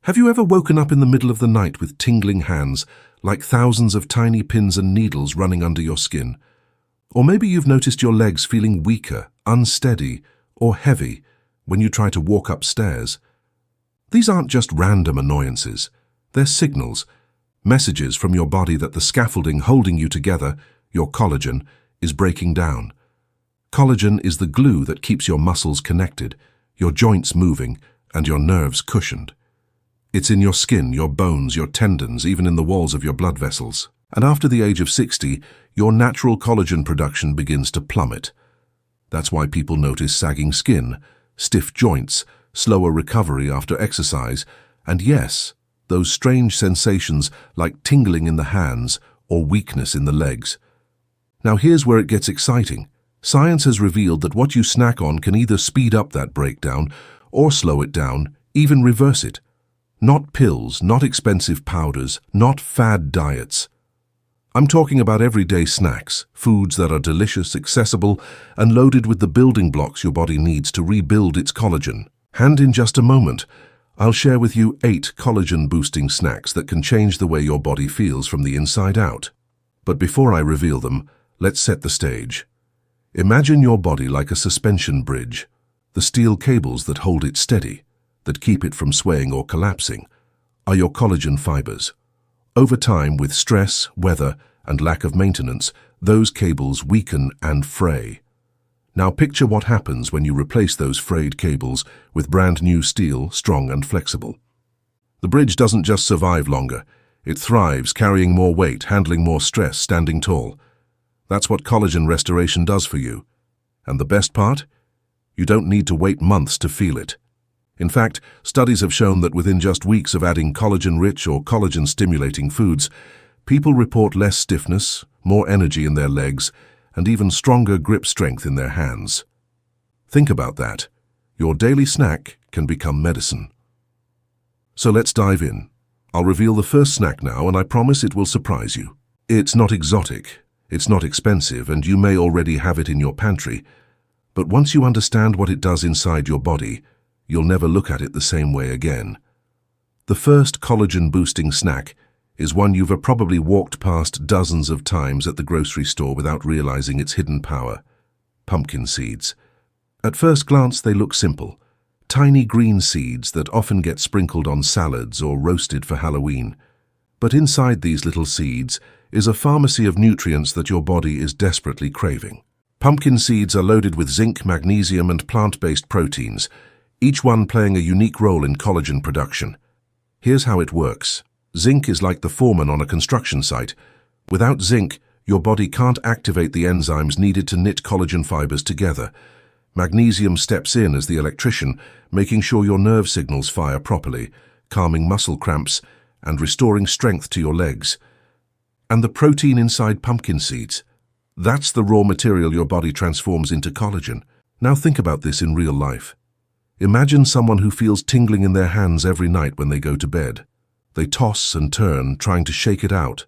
Have you ever woken up in the middle of the night with tingling hands, like thousands of tiny pins and needles running under your skin? Or maybe you've noticed your legs feeling weaker, unsteady, or heavy when you try to walk upstairs. These aren't just random annoyances. They're signals, messages from your body that the scaffolding holding you together, your collagen, is breaking down. Collagen is the glue that keeps your muscles connected, your joints moving, and your nerves cushioned. It's in your skin, your bones, your tendons, even in the walls of your blood vessels. And after the age of 60, your natural collagen production begins to plummet. That's why people notice sagging skin, stiff joints, slower recovery after exercise, and yes, those strange sensations like tingling in the hands or weakness in the legs. Now here's where it gets exciting. Science has revealed that what you snack on can either speed up that breakdown or slow it down, even reverse it. Not pills, not expensive powders, not fad diets. I'm talking about everyday snacks, foods that are delicious, accessible, and loaded with the building blocks your body needs to rebuild its collagen. And in just a moment, I'll share with you 8 collagen-boosting snacks that can change the way your body feels from the inside out. But before I reveal them, let's set the stage. Imagine your body like a suspension bridge. The steel cables that hold it steady, that keep it from swaying or collapsing, are your collagen fibers. Over time, with stress, weather, and lack of maintenance, those cables weaken and fray. Now picture what happens when you replace those frayed cables with brand new steel, strong and flexible. The bridge doesn't just survive longer, it thrives, carrying more weight, handling more stress, standing tall. That's what collagen restoration does for you. And the best part? You don't need to wait months to feel it. In fact, studies have shown that within just weeks of adding collagen-rich or collagen-stimulating foods, people report less stiffness, more energy in their legs, and even stronger grip strength in their hands. Think about that. Your daily snack can become medicine. So let's dive in. I'll reveal the first snack now, and I promise it will surprise you. It's not exotic, it's not expensive, and you may already have it in your pantry. But once you understand what it does inside your body, you'll never look at it the same way again. The first collagen-boosting snack is one you've probably walked past dozens of times at the grocery store without realizing its hidden power: pumpkin seeds. At first glance, they look simple. Tiny green seeds that often get sprinkled on salads or roasted for Halloween. But inside these little seeds is a pharmacy of nutrients that your body is desperately craving. Pumpkin seeds are loaded with zinc, magnesium, and plant-based proteins, each one playing a unique role in collagen production. Here's how it works. Zinc is like the foreman on a construction site. Without zinc, your body can't activate the enzymes needed to knit collagen fibers together. Magnesium steps in as the electrician, making sure your nerve signals fire properly, calming muscle cramps, and restoring strength to your legs. And the protein inside pumpkin seeds, that's the raw material your body transforms into collagen. Now think about this in real life. Imagine someone who feels tingling in their hands every night when they go to bed. They toss and turn, trying to shake it out.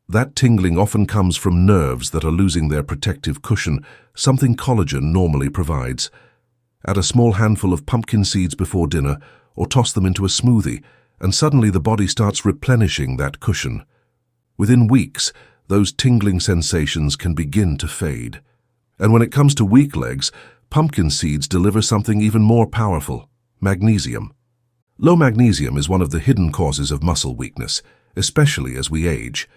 That tingling often comes from nerves that are losing their protective cushion, something collagen normally provides. Add a small handful of pumpkin seeds before dinner, or toss them into a smoothie, and suddenly the body starts replenishing that cushion. Within weeks, those tingling sensations can begin to fade. And when it comes to weak legs, pumpkin seeds deliver something even more powerful: magnesium. Low magnesium is one of the hidden causes of muscle weakness, especially as we age.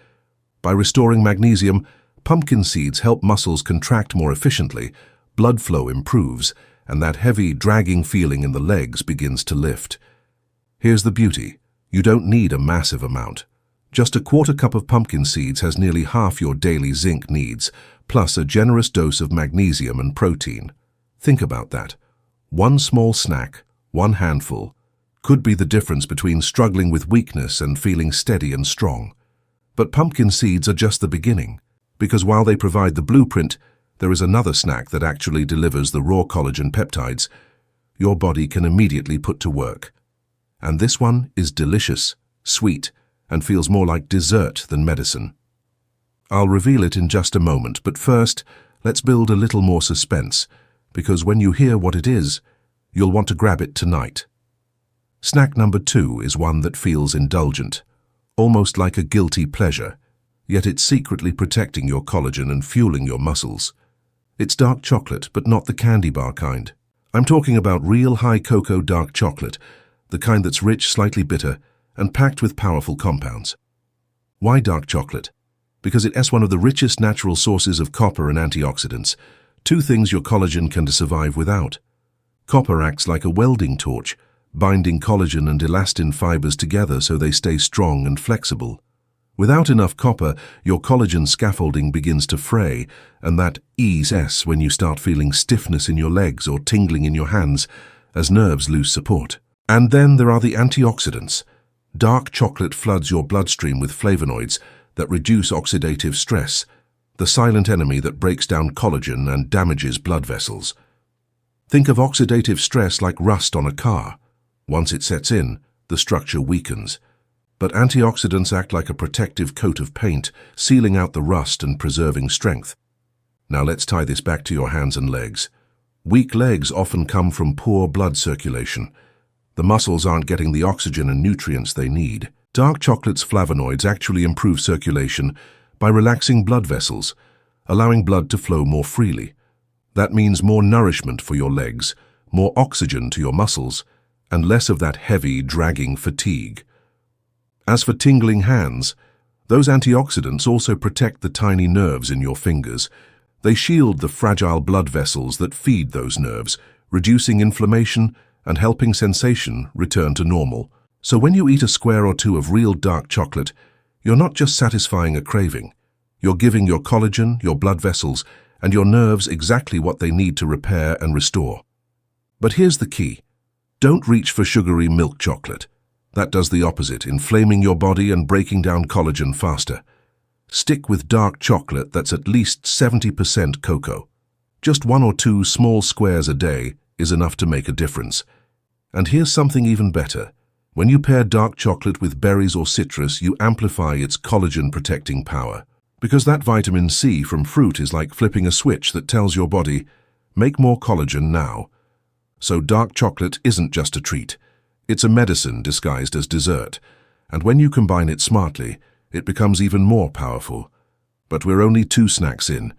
By restoring magnesium, pumpkin seeds help muscles contract more efficiently, blood flow improves, and that heavy, dragging feeling in the legs begins to lift. Here's the beauty: you don't need a massive amount. Just a quarter cup of pumpkin seeds has nearly half your daily zinc needs, plus a generous dose of magnesium and protein. Think about that. One small snack, one handful, could be the difference between struggling with weakness and feeling steady and strong. But pumpkin seeds are just the beginning, because while they provide the blueprint, there is another snack that actually delivers the raw collagen peptides your body can immediately put to work. And this one is delicious, sweet, and feels more like dessert than medicine. I'll reveal it in just a moment, but first, let's build a little more suspense, because when you hear what it is, you'll want to grab it tonight. Snack number 2 is one that feels indulgent, almost like a guilty pleasure, yet it's secretly protecting your collagen and fueling your muscles. It's dark chocolate, but not the candy bar kind. I'm talking about real high cocoa dark chocolate, the kind that's rich, slightly bitter, and packed with powerful compounds. Why dark chocolate? Because it has one of the richest natural sources of copper and antioxidants, two things your collagen can survive without. Copper acts like a welding torch, binding collagen and elastin fibers together so they stay strong and flexible. Without enough copper, your collagen scaffolding begins to fray, and that eases when you start feeling stiffness in your legs or tingling in your hands as nerves lose support. And then there are the antioxidants. Dark chocolate floods your bloodstream with flavonoids that reduce oxidative stress, the silent enemy that breaks down collagen and damages blood vessels. Think of oxidative stress like rust on a car. Once it sets in, the structure weakens. But antioxidants act like a protective coat of paint, sealing out the rust and preserving strength. Now let's tie this back to your hands and legs. Weak legs often come from poor blood circulation. The muscles aren't getting the oxygen and nutrients they need. Dark chocolate's flavonoids actually improve circulation by relaxing blood vessels, allowing blood to flow more freely. That means more nourishment for your legs, more oxygen to your muscles, and less of that heavy, dragging fatigue. As for tingling hands, those antioxidants also protect the tiny nerves in your fingers. They shield the fragile blood vessels that feed those nerves, reducing inflammation and helping sensation return to normal. So when you eat a square or two of real dark chocolate, you're not just satisfying a craving. You're giving your collagen, your blood vessels, and your nerves exactly what they need to repair and restore. But here's the key. Don't reach for sugary milk chocolate. That does the opposite, inflaming your body and breaking down collagen faster. Stick with dark chocolate that's at least 70% cocoa. Just 1 or 2 small squares a day is enough to make a difference. And here's something even better. When you pair dark chocolate with berries or citrus, you amplify its collagen-protecting power. Because that vitamin C from fruit is like flipping a switch that tells your body, make more collagen now. So dark chocolate isn't just a treat. It's a medicine disguised as dessert, and when you combine it smartly, it becomes even more powerful. But we're only 2 snacks in.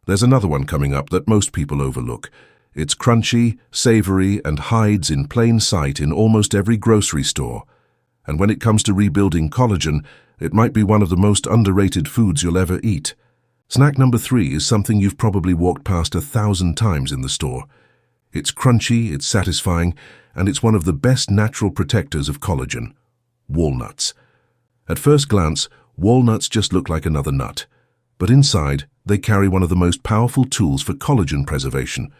There's another one coming up that most people overlook. It's crunchy, savory, and hides in plain sight in almost every grocery store. And when it comes to rebuilding collagen, it might be one of the most underrated foods you'll ever eat. Snack number 3 is something you've probably walked past 1,000 times in the store. It's crunchy, it's satisfying, and it's one of the best natural protectors of collagen. Walnuts. At first glance, walnuts just look like another nut. But inside, they carry one of the most powerful tools for collagen preservation,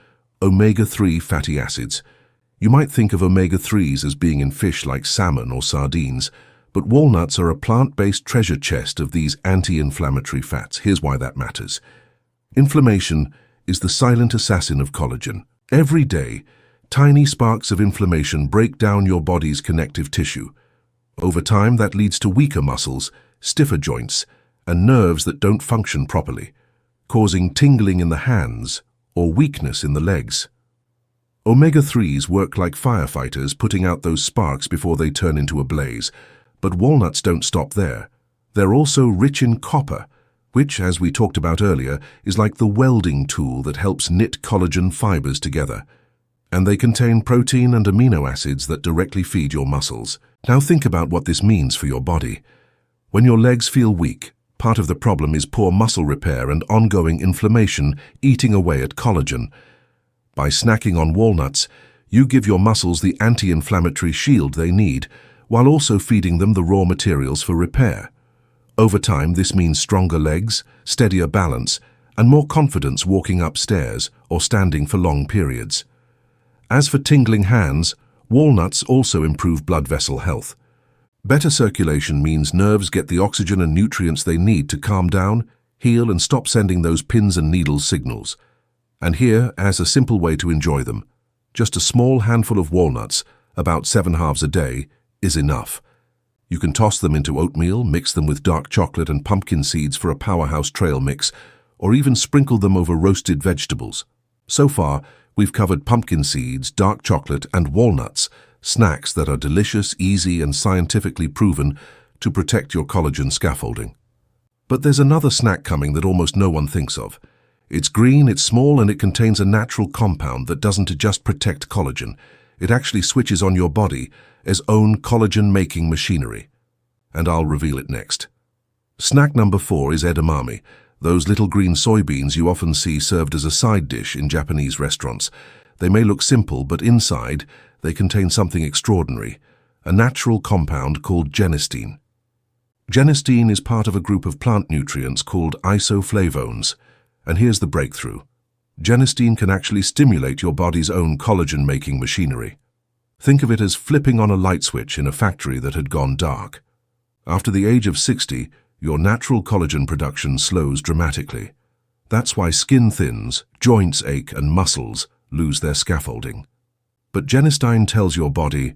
omega-3 fatty acids. You might think of omega-3s as being in fish like salmon or sardines, but walnuts are a plant-based treasure chest of these anti-inflammatory fats. Here's why that matters. Inflammation is the silent assassin of collagen. Every day, tiny sparks of inflammation break down your body's connective tissue. Over time, that leads to weaker muscles, stiffer joints, and nerves that don't function properly, causing tingling in the hands or weakness in the legs. Omega-3s work like firefighters, putting out those sparks before they turn into a blaze. But walnuts don't stop there. They're also rich in copper, which, as we talked about earlier, is like the welding tool that helps knit collagen fibers together. And they contain protein and amino acids that directly feed your muscles. Now think about what this means for your body. When your legs feel weak, part of the problem is poor muscle repair and ongoing inflammation eating away at collagen. By snacking on walnuts, you give your muscles the anti-inflammatory shield they need, while also feeding them the raw materials for repair. Over time, this means stronger legs, steadier balance, and more confidence walking upstairs or standing for long periods. As for tingling hands, walnuts also improve blood vessel health. Better circulation means nerves get the oxygen and nutrients they need to calm down, heal, and stop sending those pins and needles signals. And here, as a simple way to enjoy them, just a small handful of walnuts, about 7 halves a day, is enough. You can toss them into oatmeal, mix them with dark chocolate and pumpkin seeds for a powerhouse trail mix, or even sprinkle them over roasted vegetables. So far, we've covered pumpkin seeds, dark chocolate, and walnuts, snacks that are delicious, easy, and scientifically proven to protect your collagen scaffolding. But there's another snack coming that almost no one thinks of. It's green, it's small, and it contains a natural compound that doesn't just protect collagen. It actually switches on your body as own collagen-making machinery. And I'll reveal it next. Snack number 4 is edamame, those little green soybeans you often see served as a side dish in Japanese restaurants. They may look simple, but inside they contain something extraordinary, a natural compound called genistein. Genistein is part of a group of plant nutrients called isoflavones. And here's the breakthrough. Genistein can actually stimulate your body's own collagen-making machinery. Think of it as flipping on a light switch in a factory that had gone dark. After the age of 60, your natural collagen production slows dramatically. That's why skin thins, joints ache, and muscles lose their scaffolding. But genistein tells your body,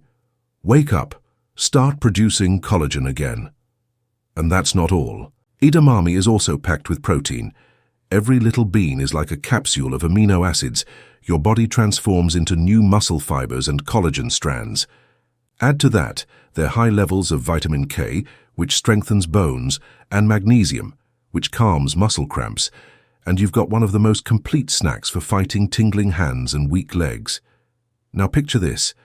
wake up, start producing collagen again. And that's not all. Edamame is also packed with protein. Every little bean is like a capsule of amino acids your body transforms into new muscle fibers and collagen strands. Add to that their high levels of vitamin K, which strengthens bones, and magnesium, which calms muscle cramps, and you've got one of the most complete snacks for fighting tingling hands and weak legs. Now picture this.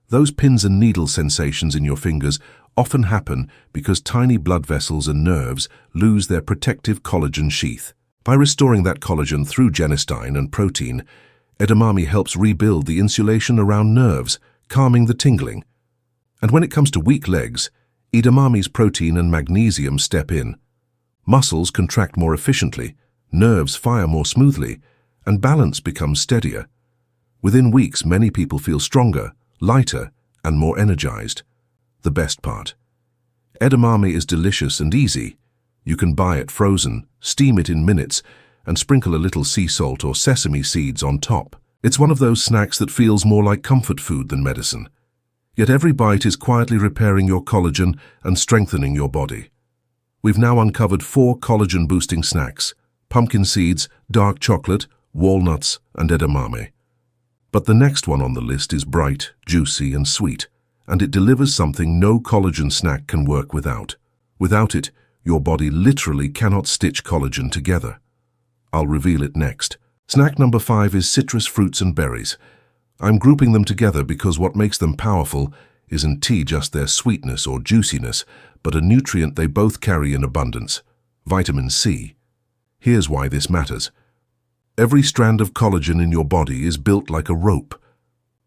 Those pins and needle sensations in your fingers often happen because tiny blood vessels and nerves lose their protective collagen sheath. By restoring that collagen through genistein and protein, edamame helps rebuild the insulation around nerves, calming the tingling. And when it comes to weak legs, edamame's protein and magnesium step in. Muscles contract more efficiently, nerves fire more smoothly, and balance becomes steadier. Within weeks, many people feel stronger, lighter, and more energized. The best part. Edamame is delicious and easy. You can buy it frozen, steam it in minutes, and sprinkle a little sea salt or sesame seeds on top. It's one of those snacks that feels more like comfort food than medicine. Yet every bite is quietly repairing your collagen and strengthening your body. We've now uncovered 4 collagen-boosting snacks: pumpkin seeds, dark chocolate, walnuts, and edamame. But the next one on the list is bright, juicy, and sweet, and it delivers something no collagen snack can work without. Without it, your body literally cannot stitch collagen together. I'll reveal it next. Snack number 5 is citrus fruits and berries. I'm grouping them together because what makes them powerful isn't just their sweetness or juiciness, but a nutrient they both carry in abundance: vitamin C. Here's why this matters. Every strand of collagen in your body is built like a rope.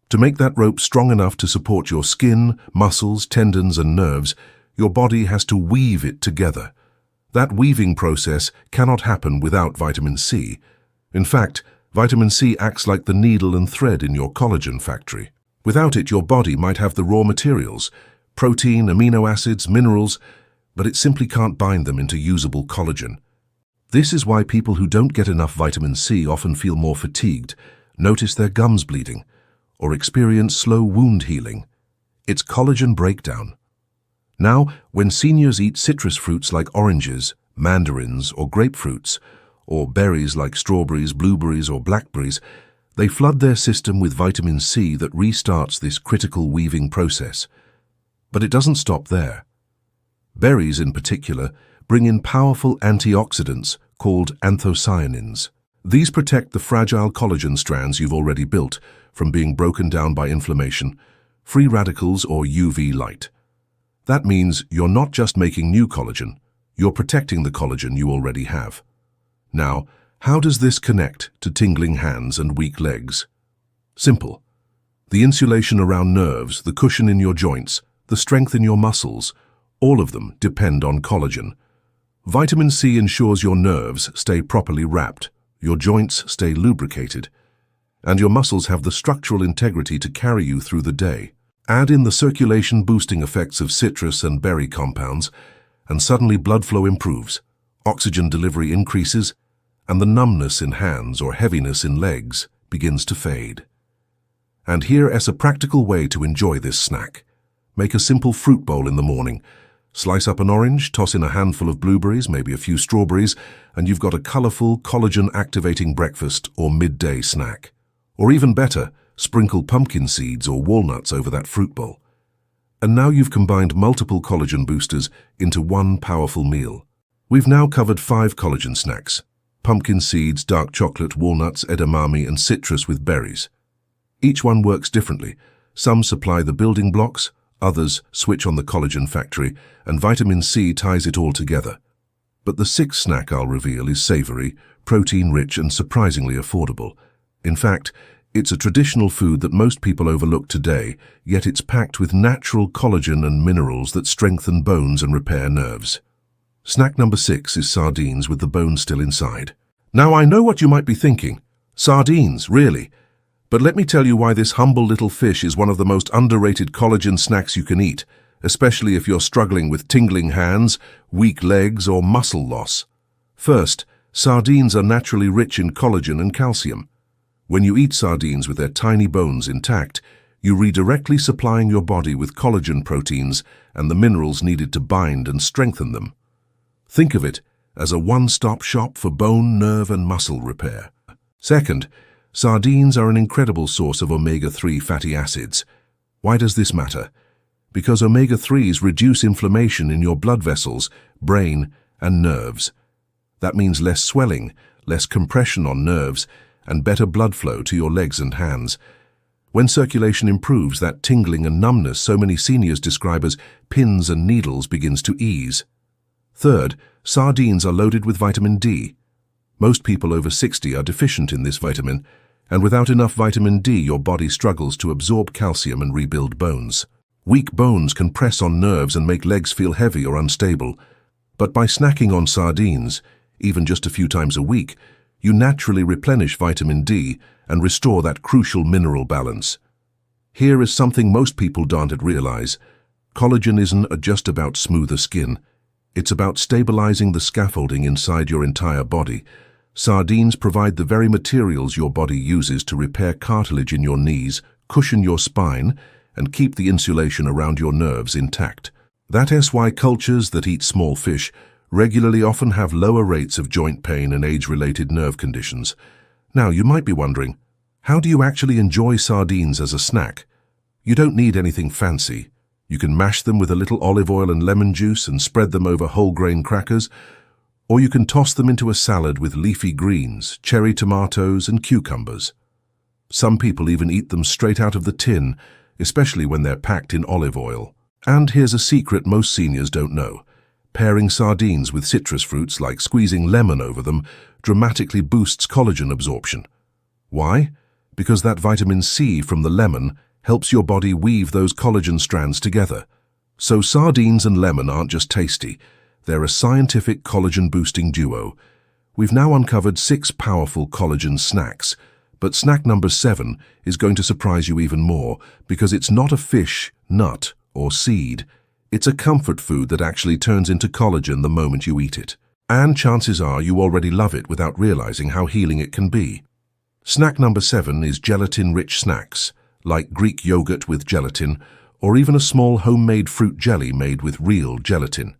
To make that rope strong enough to support your skin, muscles, tendons, and nerves, your body has to weave it together. That weaving process cannot happen without vitamin C. In fact, vitamin C acts like the needle and thread in your collagen factory. Without it, your body might have the raw materials, protein, amino acids, minerals, but it simply can't bind them into usable collagen. This is why people who don't get enough vitamin C often feel more fatigued, notice their gums bleeding, or experience slow wound healing. It's collagen breakdown. Now, when seniors eat citrus fruits like oranges, mandarins, or grapefruits, or berries like strawberries, blueberries, or blackberries, they flood their system with vitamin C that restarts this critical weaving process. But it doesn't stop there. Berries, in particular, bring in powerful antioxidants called anthocyanins. These protect the fragile collagen strands you've already built from being broken down by inflammation, free radicals, or UV light. That means you're not just making new collagen, you're protecting the collagen you already have. Now, how does this connect to tingling hands and weak legs? Simple. The insulation around nerves, the cushion in your joints, the strength in your muscles, all of them depend on collagen. Vitamin C ensures your nerves stay properly wrapped, your joints stay lubricated, and your muscles have the structural integrity to carry you through the day. Add in the circulation-boosting effects of citrus and berry compounds, and suddenly blood flow improves, oxygen delivery increases, and the numbness in hands or heaviness in legs begins to fade. And here is a practical way to enjoy this snack. Make a simple fruit bowl in the morning. Slice up an orange, toss in a handful of blueberries, maybe a few strawberries, and you've got a colorful, collagen-activating breakfast or midday snack. Or even better, Sprinkle pumpkin seeds or walnuts over that fruit bowl. And now you've combined multiple collagen boosters into one powerful meal. We've now covered 5 collagen snacks: pumpkin seeds, dark chocolate, walnuts, edamame, and citrus with berries. Each one works differently. Some supply the building blocks, others switch on the collagen factory, and vitamin C ties it all together. But the 6th snack I'll reveal is savory, protein-rich, and surprisingly affordable. In fact, it's a traditional food that most people overlook today, yet it's packed with natural collagen and minerals that strengthen bones and repair nerves. Snack number 6 is sardines with the bone still inside. Now I know what you might be thinking. Sardines, really? But let me tell you why this humble little fish is one of the most underrated collagen snacks you can eat, especially if you're struggling with tingling hands, weak legs, or muscle loss. First, sardines are naturally rich in collagen and calcium. When you eat sardines with their tiny bones intact, you redirectly supplying your body with collagen proteins and the minerals needed to bind and strengthen them. Think of it as a one-stop shop for bone, nerve, and muscle repair. Second, sardines are an incredible source of omega-3 fatty acids. Why does this matter? Because omega-3s reduce inflammation in your blood vessels, brain, and nerves. That means less swelling, less compression on nerves, and better blood flow to your legs and hands. When circulation improves, that tingling and numbness so many seniors describe as pins and needles begins to ease. Third, sardines are loaded with vitamin D. Most people over 60 are deficient in this vitamin, and without enough vitamin D, your body struggles to absorb calcium and rebuild bones. Weak bones can press on nerves and make legs feel heavy or unstable. But by snacking on sardines, even just a few times a week, you naturally replenish vitamin D and restore that crucial mineral balance. Here is something most people don't realize. Collagen isn't just about smoother skin. It's about stabilizing the scaffolding inside your entire body. Sardines provide the very materials your body uses to repair cartilage in your knees, cushion your spine, and keep the insulation around your nerves intact. That is why cultures that eat small fish regularly often have lower rates of joint pain and age-related nerve conditions. Now, you might be wondering, how do you actually enjoy sardines as a snack? You don't need anything fancy. You can mash them with a little olive oil and lemon juice and spread them over whole grain crackers, or you can toss them into a salad with leafy greens, cherry tomatoes, and cucumbers. Some people even eat them straight out of the tin, especially when they're packed in olive oil. And here's a secret most seniors don't know. Pairing sardines with citrus fruits, like squeezing lemon over them, dramatically boosts collagen absorption. Why? Because that vitamin C from the lemon helps your body weave those collagen strands together. So sardines and lemon aren't just tasty, they're a scientific collagen-boosting duo. We've now uncovered 6 powerful collagen snacks, but snack number 7 is going to surprise you even more because it's not a fish, nut, or seed. It's a comfort food that actually turns into collagen the moment you eat it. And chances are you already love it without realizing how healing it can be. Snack number 7 is gelatin-rich snacks, like Greek yogurt with gelatin, or even a small homemade fruit jelly made with real gelatin.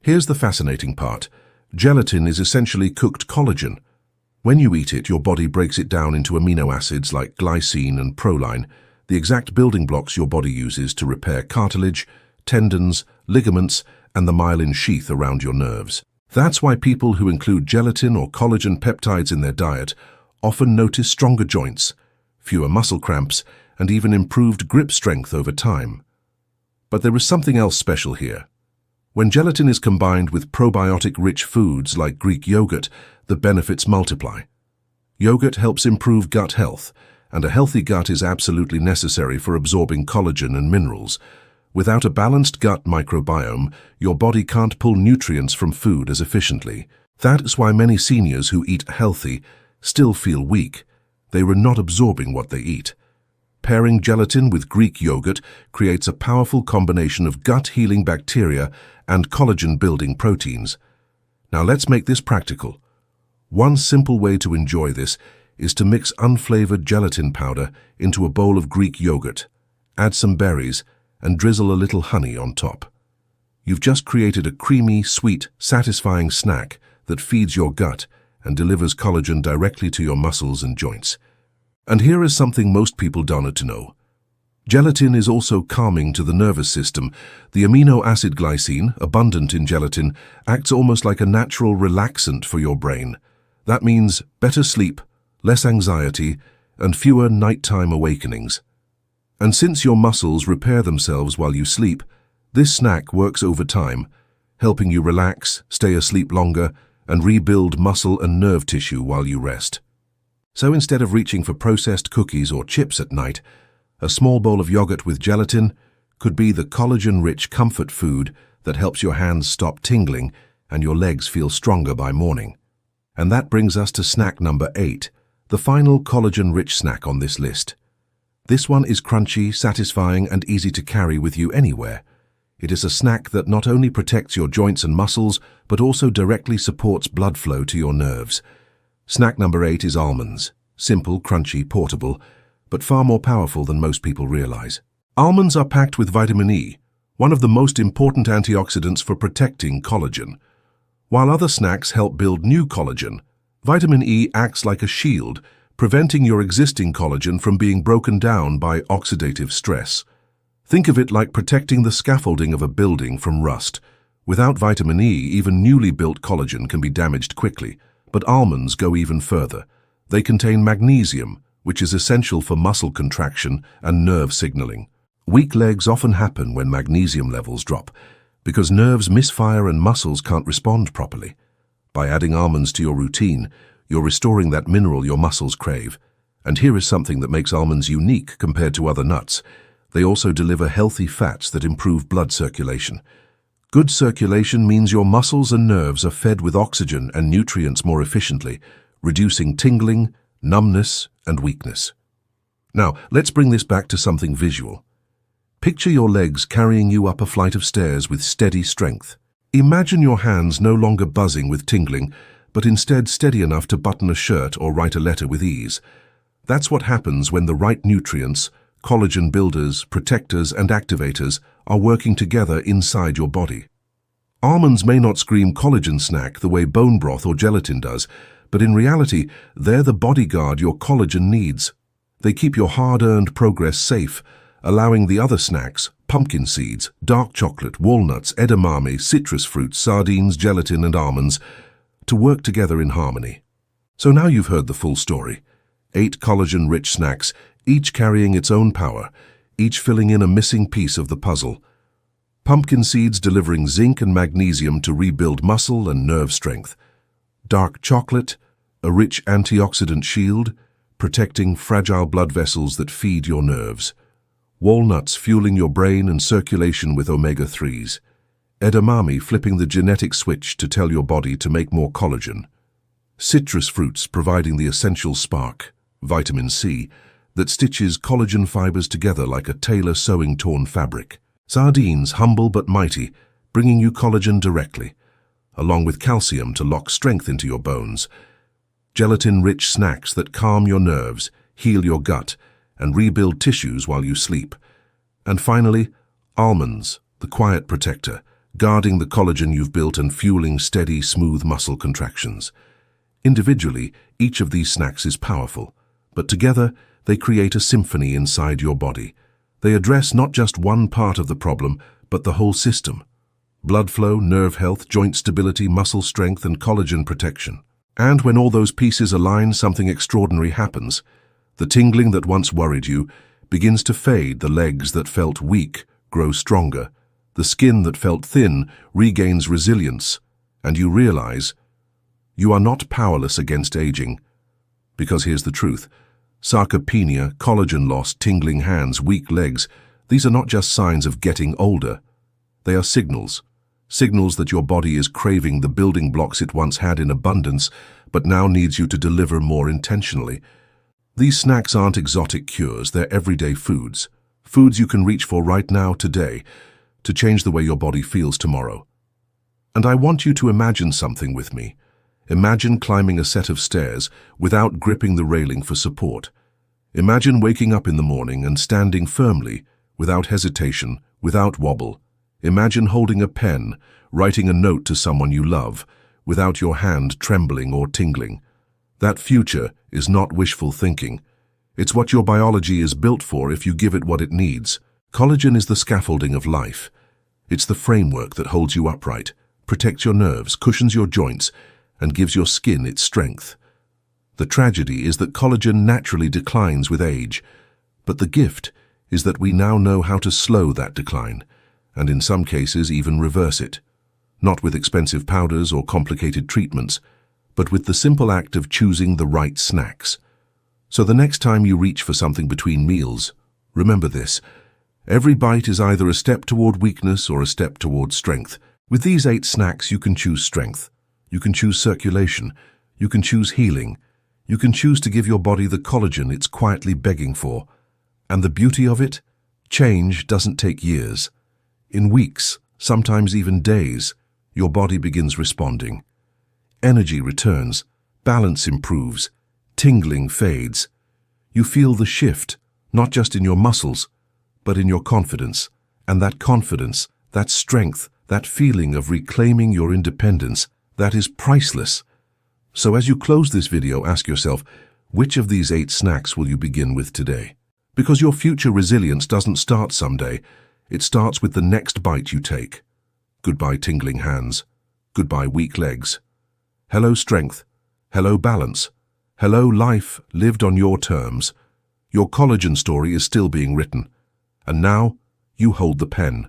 Here's the fascinating part. Gelatin is essentially cooked collagen. When you eat it, your body breaks it down into amino acids like glycine and proline, the exact building blocks your body uses to repair cartilage, tendons, ligaments, and the myelin sheath around your nerves. That's why people who include gelatin or collagen peptides in their diet often notice stronger joints, fewer muscle cramps, and even improved grip strength over time. But there is something else special here. When gelatin is combined with probiotic-rich foods like Greek yogurt, the benefits multiply. Yogurt helps improve gut health, and a healthy gut is absolutely necessary for absorbing collagen and minerals. Without a balanced gut microbiome, your body can't pull nutrients from food as efficiently. That is why many seniors who eat healthy still feel weak. They are not absorbing what they eat. Pairing gelatin with Greek yogurt creates a powerful combination of gut-healing bacteria and collagen-building proteins. Now let's make this practical. One simple way to enjoy this is to mix unflavored gelatin powder into a bowl of Greek yogurt, add some berries, and drizzle a little honey on top. You've just created a creamy, sweet, satisfying snack that feeds your gut and delivers collagen directly to your muscles and joints. And here is something most people don't need to know. Gelatin is also calming to the nervous system. The amino acid glycine, abundant in gelatin, acts almost like a natural relaxant for your brain. That means better sleep, less anxiety, and fewer nighttime awakenings. And since your muscles repair themselves while you sleep, this snack works over time, helping you relax, stay asleep longer, and rebuild muscle and nerve tissue while you rest. So instead of reaching for processed cookies or chips at night, a small bowl of yogurt with gelatin could be the collagen-rich comfort food that helps your hands stop tingling and your legs feel stronger by morning. And that brings us to snack number 8, the final collagen-rich snack on this list. This one is crunchy, satisfying, and easy to carry with you anywhere. It is a snack that not only protects your joints and muscles, but also directly supports blood flow to your nerves. Snack number 8 is almonds. Simple, crunchy, portable, but far more powerful than most people realize. Almonds are packed with vitamin E, one of the most important antioxidants for protecting collagen. While other snacks help build new collagen, vitamin E acts like a shield, preventing your existing collagen from being broken down by oxidative stress. Think of it like protecting the scaffolding of a building from rust. Without vitamin E, even newly built collagen can be damaged quickly, but almonds go even further. They contain magnesium, which is essential for muscle contraction and nerve signaling. Weak legs often happen when magnesium levels drop, because nerves misfire and muscles can't respond properly. By adding almonds to your routine, you're restoring that mineral your muscles crave. And here is something that makes almonds unique compared to other nuts. They also deliver healthy fats that improve blood circulation. Good circulation means your muscles and nerves are fed with oxygen and nutrients more efficiently, reducing tingling, numbness, and weakness. Now, let's bring this back to something visual. Picture your legs carrying you up a flight of stairs with steady strength. Imagine your hands no longer buzzing with tingling, but instead steady enough to button a shirt or write a letter with ease. That's what happens when the right nutrients, collagen builders, protectors, and activators are working together inside your body. Almonds may not scream collagen snack the way bone broth or gelatin does, but in reality, they're the bodyguard your collagen needs. They keep your hard-earned progress safe, allowing the other snacks, pumpkin seeds, dark chocolate, walnuts, edamame, citrus fruits, sardines, gelatin, and almonds, to work together in harmony. So now you've heard the full story. 8 collagen-rich snacks, each carrying its own power, each filling in a missing piece of the puzzle. Pumpkin seeds delivering zinc and magnesium to rebuild muscle and nerve strength. Dark chocolate, a rich antioxidant shield, protecting fragile blood vessels that feed your nerves. Walnuts fueling your brain and circulation with omega-3s. Edamame flipping the genetic switch to tell your body to make more collagen. Citrus fruits providing the essential spark, vitamin C, that stitches collagen fibers together like a tailor sewing torn fabric. Sardines, humble but mighty, bringing you collagen directly, along with calcium to lock strength into your bones. Gelatin-rich snacks that calm your nerves, heal your gut, and rebuild tissues while you sleep. And finally, almonds, the quiet protector, guarding the collagen you've built and fueling steady, smooth muscle contractions. Individually, each of these snacks is powerful, but together they create a symphony inside your body. They address not just one part of the problem, but the whole system. Blood flow, nerve health, joint stability, muscle strength, and collagen protection. And when all those pieces align, something extraordinary happens. The tingling that once worried you begins to fade. The legs that felt weak grow stronger. The skin that felt thin regains resilience. And you realize you are not powerless against aging. Because here's the truth. Sarcopenia, collagen loss, tingling hands, weak legs, these are not just signs of getting older. They are signals. Signals that your body is craving the building blocks it once had in abundance, but now needs you to deliver more intentionally. These snacks aren't exotic cures, they're everyday foods. Foods you can reach for right now, today, to change the way your body feels tomorrow. And I want you to imagine something with me. Imagine climbing a set of stairs without gripping the railing for support. Imagine waking up in the morning and standing firmly, without hesitation, without wobble. Imagine holding a pen, writing a note to someone you love, without your hand trembling or tingling. That future is not wishful thinking. It's what your biology is built for if you give it what it needs. Collagen is the scaffolding of life. It's the framework that holds you upright, protects your nerves, cushions your joints, and gives your skin its strength. The tragedy is that collagen naturally declines with age, but the gift is that we now know how to slow that decline, and in some cases even reverse it. Not with expensive powders or complicated treatments, but with the simple act of choosing the right snacks. So the next time you reach for something between meals, remember this: every bite is either a step toward weakness or a step toward strength. With these 8 snacks, you can choose strength. You can choose circulation. You can choose healing. You can choose to give your body the collagen it's quietly begging for. And the beauty of it? Change doesn't take years. In weeks, sometimes even days, your body begins responding. Energy returns, balance improves, tingling fades. You feel the shift, not just in your muscles, but in your confidence. And that confidence, that strength, that feeling of reclaiming your independence, that is priceless. So as you close this video, ask yourself, which of these 8 snacks will you begin with today? Because your future resilience doesn't start someday. It starts with the next bite you take. Goodbye tingling hands. Goodbye weak legs. Hello strength. Hello balance. Hello life lived on your terms. Your collagen story is still being written. And now, you hold the pen.